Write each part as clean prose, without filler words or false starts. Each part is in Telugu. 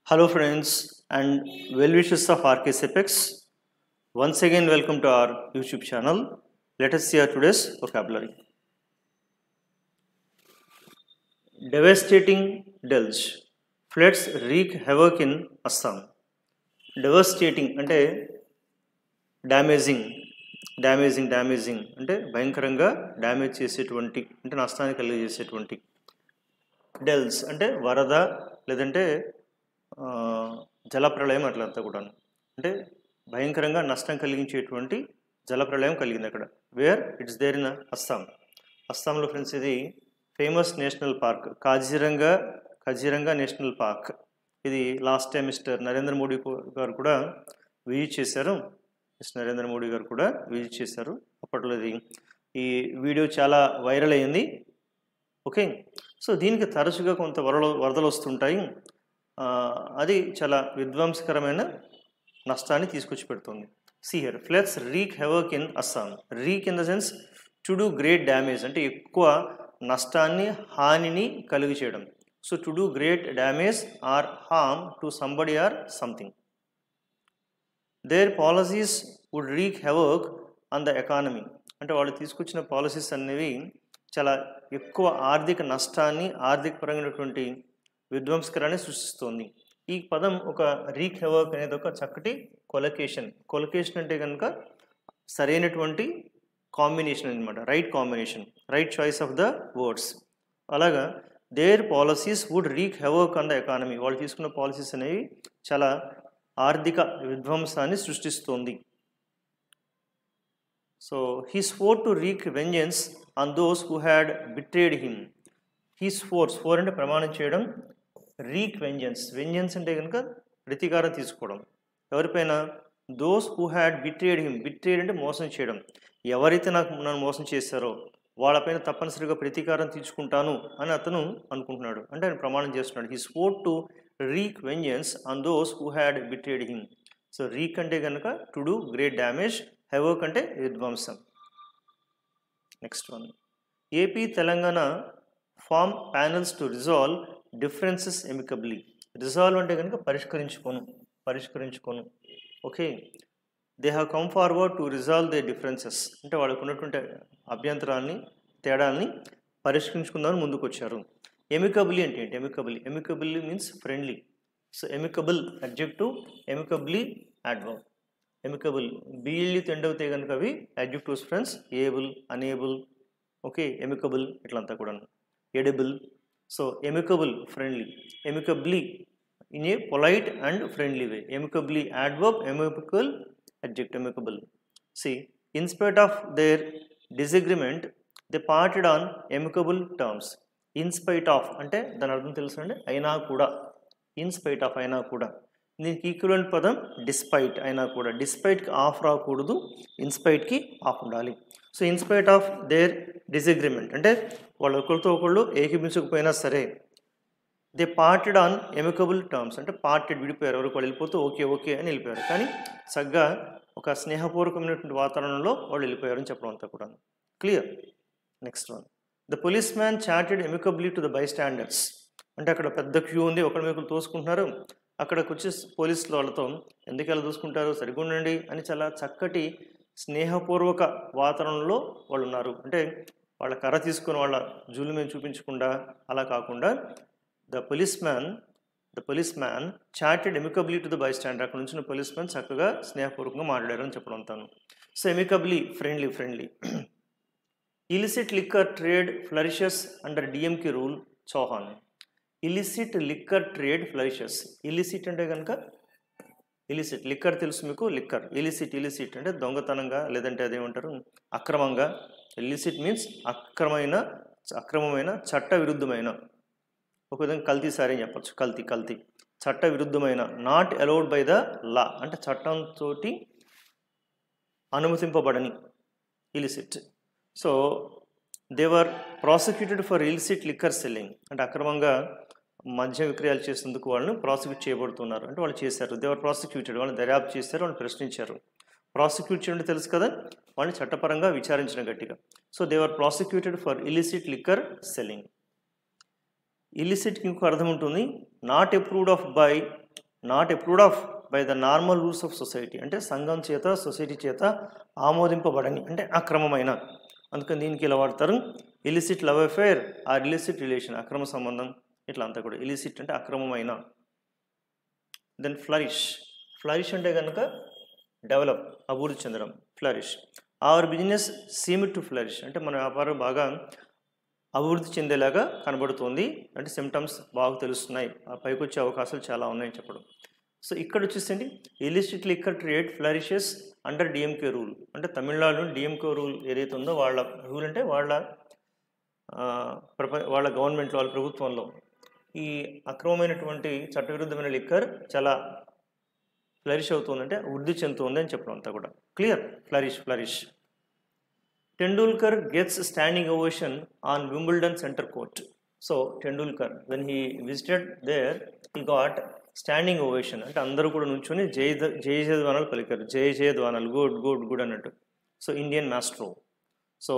Hello friends and well wishes of RKS Apex. Once again welcome to our YouTube channel. Let us see our today's vocabulary. Devastating deluge. Floods wreak havoc in Assam. Devastating అంటే డ్యామేజింగ్ అంటే భయంకరంగా డ్యామేజ్ చేసేటువంటి అంటే నష్టాన్ని కలిగజేసేటువంటి డెల్స్ అంటే వరద లేదంటే జలప్రళయం అట్లంతా కూడా అంటే భయంకరంగా నష్టం కలిగించేటువంటి జలప్రళయం కలిగింది అక్కడ. వేర్ ఇట్స్ దేర్ ఇన్ అస్సాంలో ఫ్రెండ్స్ ఇది famous national park Kaziranga national park. ఇది last time mister Narendra Modi garu కూడా విజిట్ చేశారు. అప్పట్లో ఈ వీడియో చాలా వైరల్ అయ్యింది. ఓకే, సో దీనికి తరచుగా కొంత వరదలు వస్తుంటాయి. అది చాలా విధ్వంసకరమైన నష్టాన్ని తీసుకొచ్చి పెడుతుంది. See here, floods wreak havoc in Assam. Wreak in the sense to do great damage అంటే ఎక్కువ నష్టాన్ని హానిని కలుగు చేయడం. So to do great damage or harm to somebody or something. Their policies would wreak havoc on the economy అంటే వాళ్ళు తీసుకొచ్చిన పాలసీస్ అనేవి చాలా ఎక్కువ ఆర్థిక నష్టాన్ని ఆర్థికపరమైనటువంటి విధ్వంసకరాన్ని సృష్టిస్తుంది. ఈ పదం ఒక రీక్ హెవోక్ అనేది ఒక చక్కటి కొలకేషన్ అంటే కనుక సరైనటువంటి కాంబినేషన్ అనమాట, right combination, right choice of the words. అలాగా their policies would wreak havoc on the economy వాళ్ళు తీసుకున్న పాలసీస్ అనేవి చాలా ఆర్థిక విధ్వంసాన్ని సృష్టిస్తుంది. So he swore to wreak vengeance on those who had betrayed him. He swore అంటే ప్రమాణం చేయడం, రీక్ వెంజెన్స్ అంటే కనుక ప్రతీకారం తీసుకోవడం ఎవరిపైన, those who had betrayed him. Betrayed అంటే మోసం చేయడం, ఎవరైతే నన్ను మోసం చేశారో వాళ్ళపైన తప్పనిసరిగా ప్రతీకారం తీర్చుకుంటాను అని అతను అనుకుంటున్నాడు, అంటే ఆయన ప్రమాణం చేస్తున్నాడు. He swore to wreak vengeance on those who had betrayed him. So wreak అంటే కనుక to do great damage, havoc అంటే విధ్వంసం. Next one, AP Telangana form panels to resolve differences amicably. Resolve అంటే కనుక పరిష్కరించుకోను. Okay, they have come forward to resolve the differences అంటే వాళ్ళకు ఉన్నటువంటి అభ్యంతరాన్ని తేడాల్ని పరిష్కరించుకుందామని ముందుకు వచ్చారు. ఎమికబ్లీ అంటే ఏంటి? Amicably means friendly. So amicable adjective, amicably adverb. Amicable బీఈళ్ళి తెండవుతే కనుక అవి adjectives friends, able, unable, okay, amicable ఇట్లంతా కూడా, edible. So amicable friendly, amicably in a polite and friendly way. Amicably adverb, amicable adjective, amicable. See, in spite of their disagreement, they parted on amicable terms. In spite of అంటే దాని అర్థం తెలుసండి, అయినా కూడా. ఇన్ స్పైట్ ఆఫ్ అయినా కూడా. దీనికి ఈక్వలెంట్ పదం డిస్పైట్. అయినా కూడా డిస్పైట్కి ఆఫ్ రాకూడదు, ఇన్స్పైట్కి ఆఫ్ ఉండాలి. So in spite of their disagreement అంటే వాళ్ళు ఒకరితో ఒకళ్ళు ఏకీపించకపోయినా సరే, they parted on amicable terms అంటే విడిపోయారు, ఎవరికి వాళ్ళు వెళ్ళిపోతూ ఓకే అని వెళ్ళిపోయారు. కానీ చక్కగా ఒక స్నేహపూర్వకమైనటువంటి వాతావరణంలో వాళ్ళు వెళ్ళిపోయారు అని చెప్పడం అంతా కూడా clear. Next one, the policeman chatted amicably to the bystanders అంటే అక్కడ పెద్ద క్యూ ఉంది, ఒకరి మీద తోసుకుంటున్నారు. అక్కడికి వచ్చి పోలీసులు వాళ్ళతో ఎందుకు ఎలా చూసుకుంటారు, సరిగ్గా ఉండండి అని చాలా చక్కటి స్నేహపూర్వక వాతావరణంలో వాళ్ళు ఉన్నారు. అంటే వాళ్ళ కర్ర తీసుకుని వాళ్ళ జూలు మీద చూపించకుండా అలా కాకుండా The policeman chatted amicably to the bystander. అక్కడ నుంచి పోలీస్ మ్యాన్ చక్కగా స్నేహపూర్వకంగా మాట్లాడారు అని చెప్పడం అంతాను. So amicably friendly. Illicit liquor trade flourishes under DMK rule Chauhan. Illicit liquor trade flourishes. Illicit అంటే కనుక లిక్కర్ తెలుసు మీకు, లిక్కర్. ఇలిసిట్ అంటే దొంగతనంగా లేదంటే అదేమంటారు అక్రమంగా. ఇలిసిట్ మీన్స్ అక్రమమైన చట్ట విరుద్ధమైన, ఒక విధంగా కల్తీ సారీ అని చెప్పచ్చు. కల్తీ చట్ట విరుద్ధమైన, not allowed by the law అంటే చట్టంతో అనుమతింపబడని illicit. So they were prosecuted for illicit liquor selling అంటే అక్రమంగా మద్య విక్రయాలు చేసేందుకు వాళ్ళని ప్రాసిక్యూట్ చేయబడుతున్నారు. అంటే వాళ్ళు చేశారు, దేవర్ ప్రాసిక్యూటెడ్, వాళ్ళని దర్యాప్తు చేశారు, వాళ్ళని ప్రశ్నించారు. ప్రాసిక్యూట్ చేయడం తెలుసు కదా, వాళ్ళని చట్టపరంగా విచారించిన గట్టిగా. So they were prosecuted for illicit liquor selling. ఇలిసిట్కి ఇంకో అర్థం ఉంటుంది, not approved of by not approved of by the normal rules of society, అంటే సంఘం చేత సొసైటీ చేత ఆమోదింపబడని, అంటే అక్రమమైన. అందుకని దీనికి ఇలా వాడతారు, illicit love affair or illicit relation, అక్రమ సంబంధం ఇట్లా అంతా కూడా. ఇలిసిట్ అంటే అక్రమమైన. దెన్ ఫ్లరిష్, ఫ్లరిష్ అంటే కనుక డెవలప్, అభివృద్ధి చెందడం, flourish. Our business seem to flourish, అంటే మన వ్యాపారం బాగా అభివృద్ధి చెందేలాగా కనబడుతుంది, అంటే సిమ్టమ్స్ బాగా తెలుస్తున్నాయి, ఆ పైకి వచ్చే అవకాశాలు చాలా ఉన్నాయని చెప్పడం. సో ఇక్కడ వచ్చేసండి illicit liquor trade flourishes under DMK rule, అంటే తమిళనాడు డిఎంకే రూల్ ఏదైతే ఉందో వాళ్ళ రూల్, అంటే వాళ్ళ గవర్నమెంట్లో, వాళ్ళ ప్రభుత్వంలో ఈ అక్రమమైనటువంటి చట్టవిరుద్ధమైన లిక్కర్ చాలా ఫ్లరిష్ అవుతుందంటే వృద్ధి చెందుతుంది అని చెప్పడం అంతా కూడా. Clear? Flourish. Tendulkar gets standing ovation on Wimbledon Center Court. So Tendulkar, when he visited there, he got standing ovation. అంటే అందరూ కూడా నుంచొని జయధ్వానాలు పలికారు, జయధ్వానాలు, గుడ్ అన్నట్టు. So Indian maestro. So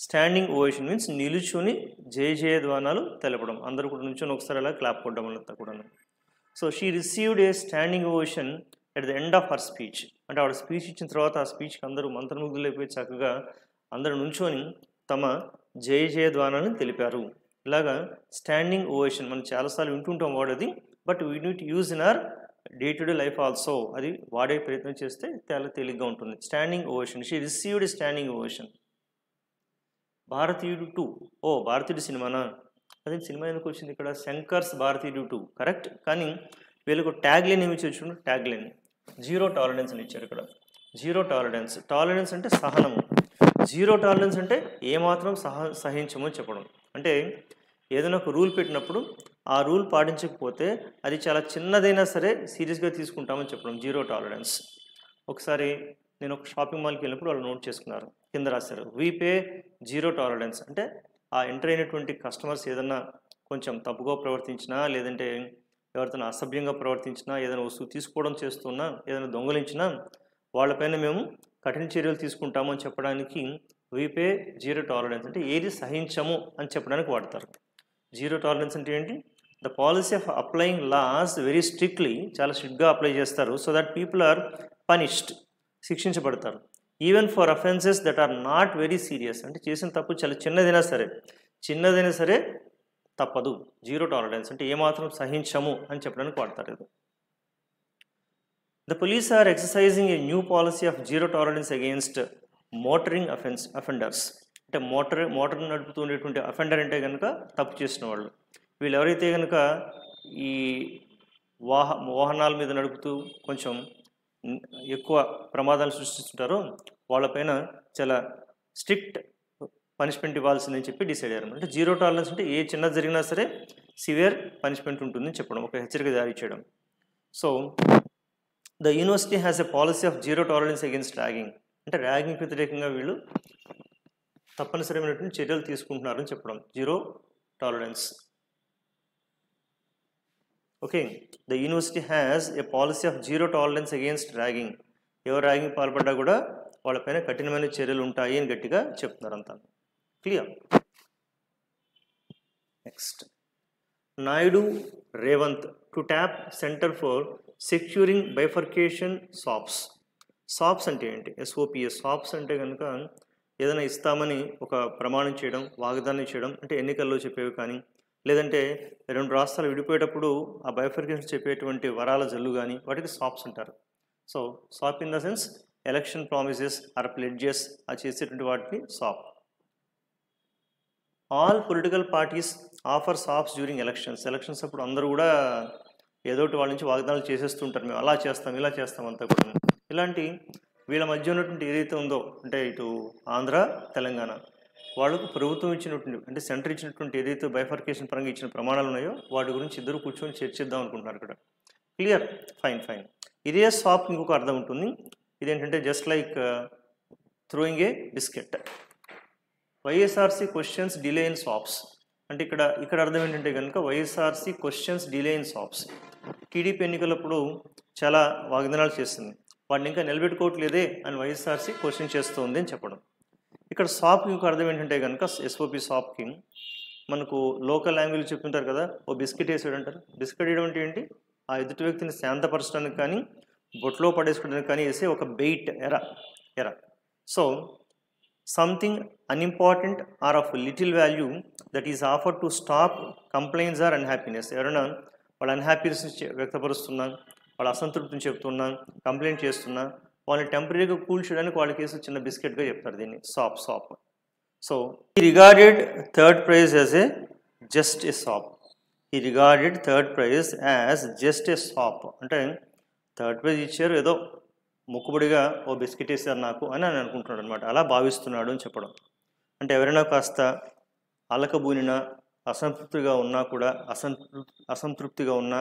standing ovation means నిలుచుని జయధ్వానాలు తెలపడం, అందరూ కూడా నుంచొని ఒకసారి అలా క్లాప్ కొట్టడం అంతా కూడా. So she received a standing ovation at the end of her speech, అంటే ఆవిడ స్పీచ్ ఇచ్చిన తర్వాత ఆ స్పీచ్కి అందరూ మంత్రముగ్ధులైపోయి చక్కగా అందరూ నుంచొని తమ జయధ్వానాన్ని తెలిపారు. ఇలాగా స్టాండింగ్ ఓవేషన్ మనం చాలాసార్లు వింటుంటాం వాడేది, but we need use in our day to day life also, అది వాడే ప్రయత్నం చేస్తే చాలా తేలిగ్గా ఉంటుంది. Standing ovation, she received standing ovation. భారతీయుడు 2, భారతీయుడు సినిమానా? అదే సినిమా ఎందుకు వచ్చింది ఇక్కడ? శంకర్స్ భారతీయుడు 2, కరెక్ట్. కానీ వీళ్ళకు ట్యాగ్ లైన్ ఏమి ఇచ్చారు? ట్యాగ్ లైన్ జీరో టాలరెన్స్ అని ఇచ్చారు ఇక్కడ. జీరో టాలరెన్స్, టాలరెన్స్ అంటే సహనము, జీరో టాలరెన్స్ అంటే ఏమాత్రం సహించమని చెప్పడం. అంటే ఏదైనా ఒక రూల్ పెట్టినప్పుడు ఆ రూల్ పాటించకపోతే అది చాలా చిన్నదైనా సరే సీరియస్గా తీసుకుంటామని చెప్పడం, జీరో టాలరెన్స్. ఒకసారి నేను ఒక షాపింగ్ మాల్కి వెళ్ళినప్పుడు వాళ్ళు నోట్ చేసుకున్నారు, కింద రాశారు వీ పే జీరో టాలరెన్స్. అంటే ఆ ఎంటర్ అయినటువంటి కస్టమర్స్ ఏదన్నా కొంచెం తప్పుగా ప్రవర్తించినా, లేదంటే ఎవరితో అసభ్యంగా ప్రవర్తించినా, ఏదైనా వస్తువు తీసుకోవడం చేస్తున్నా, ఏదైనా దొంగలించినా వాళ్ళపైన మేము కఠిన చర్యలు తీసుకుంటాము అని చెప్పడానికి వీపే జీరో టాలరెన్స్, అంటే ఏది సహించము అని చెప్పడానికి వాడతారు. జీరో టాలరెన్స్ అంటే ఏంటి? The policy of applying laws very strictly, చాలా స్ట్రిక్ట్గా అప్లై చేస్తారు, so that people are punished, శిక్షించబడతారు. Even for offences that are not very serious, అంటే చేసిన తప్పు చాలా చిన్నదైనా సరే తప్పదు. జీరో టాలరెన్స్ అంటే ఏమాత్రం సహించము అని చెప్పడానికి వాడతారు ఇది. The police are exercising a new policy of zero tolerance against motoring offenders, అంటే మోటార్ నడుపుతూ ఉండేటువంటి అఫెండర్ అంటే కనుక తప్పు చేసిన వాళ్ళు. వీళ్ళు ఎవరైతే కనుక ఈ వాహనాల మీద నడుపుతూ కొంచెం ఎక్కువ ప్రమాదాలు సృష్టిస్తుంటారో వాళ్ళపైన చాలా స్ట్రిక్ట్ పనిష్మెంట్ ఇవ్వాల్సిందని చెప్పి డిసైడ్ అయ్యారు. అంటే జీరో టాలరెన్స్ అంటే ఏ చిన్నది జరిగినా సరే సివియర్ పనిష్మెంట్ ఉంటుందని చెప్పడం, ఒక హెచ్చరిక జారీ చేయడం. So the university has a policy of zero tolerance against ragging, అంటే ర్యాగింగ్కి వ్యతిరేకంగా వీళ్ళు తప్పనిసరైనటువంటి చర్యలు తీసుకుంటున్నారని చెప్పడం, zero tolerance. Okay, the university has a policy of zero tolerance against ragging, ఎవరు ర్యాగింగ్ పాల్పడ్డా కూడా వాళ్ళపైన కఠినమైన చర్యలు ఉంటాయి అని గట్టిగా చెప్తున్నారు అంతా. Clear? Next, Naidu Revanth to tap centre for securing bifurcation sops. Sops అంటే ఏంటి? SOPS. సాప్స్ అంటే కనుక ఏదైనా ఇస్తామని ఒక ప్రమాణం చేయడం, వాగ్దానం చేయడం, అంటే ఎన్నికల్లో చెప్పేవి కానీ, లేదంటే రెండు రాష్ట్రాలు విడిపోయేటప్పుడు ఆ బైఫర్కేషన్ చెప్పేటువంటి వరాల జల్లు కానీ, వాటికి సాప్స్ అంటారు. So sop in the sense election promises or pledges, ఆ చేసేటువంటి వాటిని sop. All political parties offer sops during elections అప్పుడు అందరూ కూడా ఏదో ఒకటి వాళ్ళ నుంచి వాగ్దానాలు చేసేస్తుంటారు, మేము అలా చేస్తాం ఇలా చేస్తాం అంతా కూడా. ఇలాంటి వీళ్ళ మధ్య ఉన్నటువంటి ఏదైతే ఉందో, అంటే ఇటు ఆంధ్ర తెలంగాణ వాళ్ళకు ప్రభుత్వం ఇచ్చినటువంటి, అంటే సెంటర్ ఇచ్చినటువంటి ఏదైతే బైఫర్కేషన్ పరంగా ఇచ్చిన ప్రమాణాలు ఉన్నాయో వాటి గురించి ఇద్దరు కూర్చొని చర్చిద్దాం అనుకుంటున్నారు ఇక్కడ. క్లియర్? ఫైన్. ఇదే సాప్ ఇంకొక అర్థం ఉంటుంది, ఇదేంటంటే just like throwing a biscuit. YSRC questions delay in sops, అంటే ఇక్కడ అర్థం ఏంటంటే కనుక YSRC questions delay in sops. TDP ఎన్నికలప్పుడు చాలా వాగ్దానాలు చేస్తుంది, వాటిని ఇంకా నిలబెట్టుకోవట్లేదే అని వైఎస్ఆర్సీ క్వశ్చన్ చేస్తుంది అని చెప్పడం. ఇక్కడ సాప్ ఇంకొక అర్థం ఏంటంటే కనుక SOP సాప్కి మనకు లోకల్ లాంగ్వేజ్ చెప్తుంటారు కదా, ఓ బిస్కెట్ వేసాడు అంటారు. బిస్కెట్ వేయడం అంటే ఏంటి? ఆ ఎదుటి వ్యక్తిని శాంతపరచడానికి కానీ బొట్లో పడేసుకోవడానికి కానీ వేసే ఒక బెయిట్ ఎర. So something unimportant or of little value that is offer to stop complaints or unhappiness. ఎవరైనా వాళ్ళ అన్హ్యాపీనెస్ వక్తపరుస్తున్నా, వాళ్ళ అసంతృప్తిని చెప్తున్నా, కంప్లైంట్ చేస్తున్నా, వాళ్ళని టెంపరీగా కూల్ చేయడానికి వాళ్ళకి వేసి చిన్న బిస్కెట్గా చెప్తారు దీన్ని sop. So he regarded third prize as a just a sop. He regarded third prize as just a sop. అంటే థర్డ్ ప్రైజ్ ఇచ్చారు, ఏదో మొక్కుబడిగా ఓ బిస్కెట్ వేసారు నాకు అని అనుకుంటున్నాడు అనమాట. అలా భావిస్తున్నాడు అని చెప్పడం. అంటే ఎవరైనా కాస్త అలకబూనినా, అసంతృప్తిగా ఉన్నా కూడా అసంతృప్తిగా ఉన్నా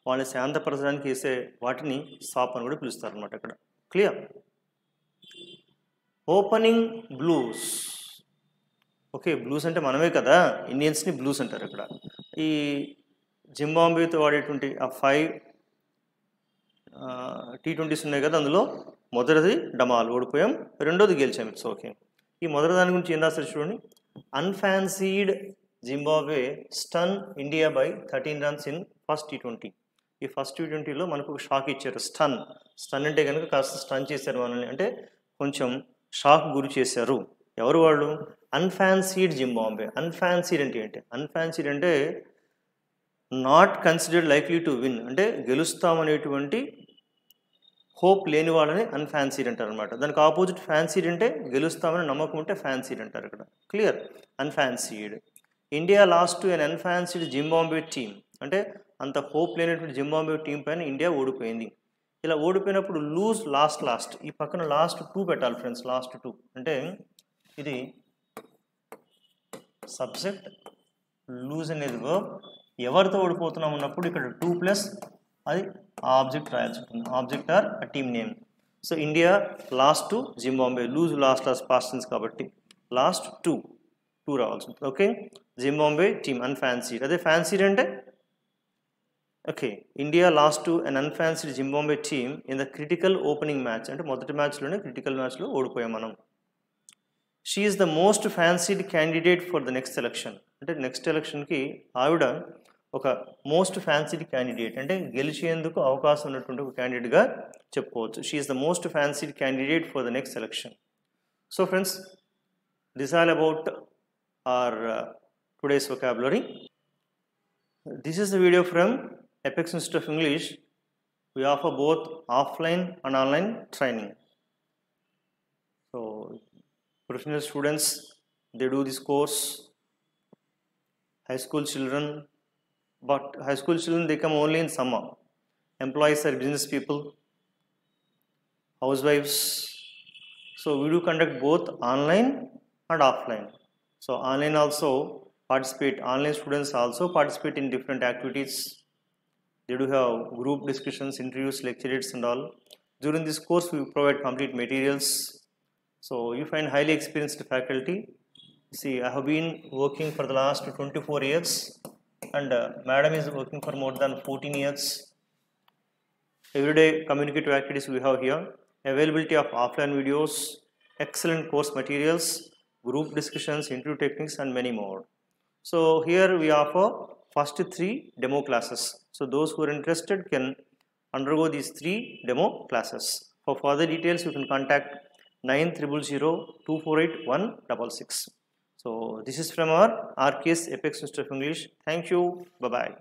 వాళ్ళని శాంతపరచడానికి వేసే వాటిని సాప్ అని కూడా పిలుస్తారు అనమాట. ఇక్కడ clear. Opening blues. Okay, blues అంటే మనమే కదా, ఇండియన్స్ని బ్లూస్ అంటారు ఇక్కడ. ఈ జింబాబ్వేతో వాడేటువంటి ఆ 5 T20s ఉన్నాయి కదా, అందులో మొదటిది డమాల్, ఓడిపోయాం. రెండోది గెలిచాం, ఇట్స్ ఓకే. ఈ మొదటి దాని గురించి ఏం రాస్తారు చూడండి. Unfancied Zimbabwe stun India by 13 runs in first T20. ఈ ఫస్ట్ T20లో మనకు ఒక షాక్ ఇచ్చారు. స్టన్ అంటే కనుక కాస్త స్టన్ చేశారు మనల్ని, అంటే కొంచెం షాక్ గురి చేశారు. ఎవరు వాళ్ళు? అన్ఫాన్సీడ్ జింబాబ్వే. అన్ఫాన్సీడ్ అంటే ఏంటి? అన్ఫాన్సీడ్ అంటే not considered likely to win, అంటే గెలుస్తామనేటువంటి హోప్ లేని వాళ్ళని అన్ఫాన్సీడ్ అంటారు అనమాట. దానికి ఆపోజిట్ ఫ్యాన్సీడ్ అంటే గెలుస్తామని నమ్మకం ఉంటే ఫ్యాన్సీడ్ అంటారు ఇక్కడ. Clear. Unfancied. India lost to an unfancied Zimbabwe team, అంటే అంత హోప్ లేనటువంటి జింబాబ్వే టీం పైన ఇండియా ఓడిపోయింది. ఇలా ఓడిపోయినప్పుడు లూజ్ లాస్ట్ ఈ పక్కన లాస్ట్ 2 పెట్టాలి ఫ్రెండ్స్. లాస్ట్ 2 అంటే ఇది సబ్జెక్ట్, లూజ్ అనేది వర్బ్. ఎవరితో ఓడిపోతున్నాం అన్నప్పుడు ఇక్కడ 2+ అది ఆబ్జెక్ట్ రాయాల్సి ఉంటుంది. Object or team name. So India lost to Zimbabwe, lose lost past tense కాబట్టి లాస్ట్ 2 రావాల్సి ఉంటుంది. Okay, Zimbabwe team unfancied. అదే ఫ్యాన్సీడ్ అంటే okay, India lost to an unfancied Zimbabwe team in the critical opening match, అంటే మొదటి మ్యాచ్లోనే క్రిటికల్ మ్యాచ్లో ఓడిపోయాం మనం. She is the most fancied candidate for the next election, అంటే నెక్స్ట్ ఎలక్షన్కి ఆవిడ ఒక మోస్ట్ ఫ్యాన్సీడ్ క్యాండిడేట్, అంటే గెలిచేందుకు అవకాశం ఉన్నటువంటి ఒక క్యాండిడేట్గా చెప్పుకోవచ్చు. She is the most fancied candidate for the next election. So friends, this all about our today's vocabulary. This is the video from Apex Institute of English. We offer both offline and online training. So professional students, they do this course. High school children, but high school children, they come only in summer. Employees are business people, housewives. So we do conduct both online and offline. So online also participate, online students also participate in different activities. They do have group discussions, interviews, lectures and all. During this course we provide complete materials. So you find highly experienced faculty. See, I have been working for the last 24 years and madam is working for more than 14 years. Everyday communicative activities we have here. Availability of offline videos, excellent course materials, group discussions, interview techniques and many more. So here we offer first 3 demo classes. So those who are interested can undergo these 3 demo classes. For further details you can contact 900248 166. So this is from our RKS Apex Institute of English. Thank you. Bye bye.